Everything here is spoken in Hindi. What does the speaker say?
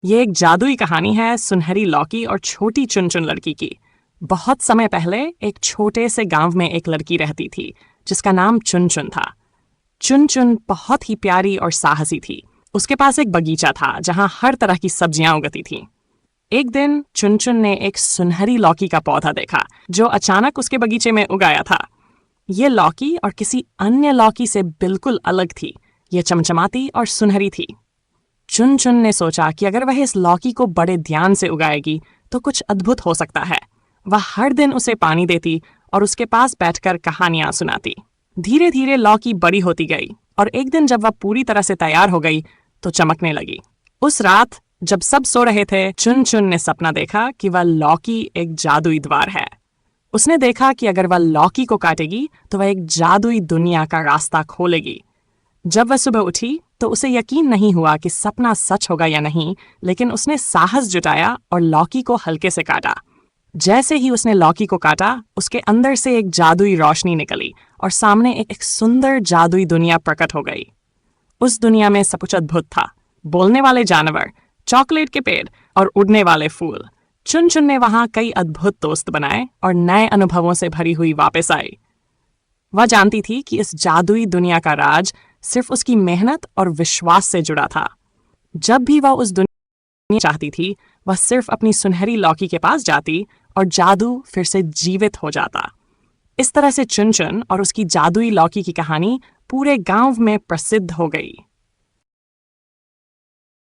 ये एक जादुई कहानी है सुनहरी लौकी और छोटी चुनचुन लड़की की। बहुत समय पहले एक छोटे से गांव में एक लड़की रहती थी जिसका नाम चुनचुन था। चुनचुन बहुत ही प्यारी और साहसी थी। उसके पास एक बगीचा था जहां हर तरह की सब्जियां उगती थीं। एक दिन चुनचुन ने एक सुनहरी लौकी का पौधा देखा जो अचानक उसके बगीचे में उगाया था। ये लौकी और किसी अन्य लौकी से बिल्कुल अलग थी। ये चमचमाती और सुनहरी थी। चुनचुन ने सोचा कि अगर वह इस लौकी को बड़े ध्यान से उगाएगी तो कुछ अद्भुत हो सकता है। वह हर दिन उसे पानी देती और उसके पास बैठकर कहानियां सुनाती। धीरे धीरे लौकी बड़ी होती गई और एक दिन जब वह पूरी तरह से तैयार हो गई तो चमकने लगी। उस रात जब सब सो रहे थे, चुनचुन ने सपना देखा कि वह लौकी एक जादुई द्वार है। उसने देखा कि अगर वह लौकी को काटेगी तो वह एक जादुई दुनिया का रास्ता खोलेगी। जब वह सुबह उठी तो उसे यकीन नहीं हुआ कि सपना सच होगा या नहीं, लेकिन उसने साहस जुटाया और लौकी को हल्के से काटा। जैसे ही उसने लौकी को काटा, उसके अंदर से एक जादुई रोशनी निकली और सामने एक सुंदर जादुई दुनिया प्रकट हो गई। उस दुनिया में सब कुछ अद्भुत था। बोलने वाले जानवर, चॉकलेट के पेड़ और उड़ने वाले फूल। चुनचुन ने वहां कई अद्भुत दोस्त बनाए और नए अनुभवों से भरी हुई वापस आई। वह जानती थी कि इस जादुई दुनिया का राज सिर्फ उसकी मेहनत और विश्वास से जुड़ा था। जब भी वह उस दुनिया चाहती थी, वह सिर्फ अपनी सुनहरी लौकी के पास जाती और जादू फिर से जीवित हो जाता। इस तरह से चुनचुन और उसकी जादुई लौकी की कहानी पूरे गांव में प्रसिद्ध हो गई।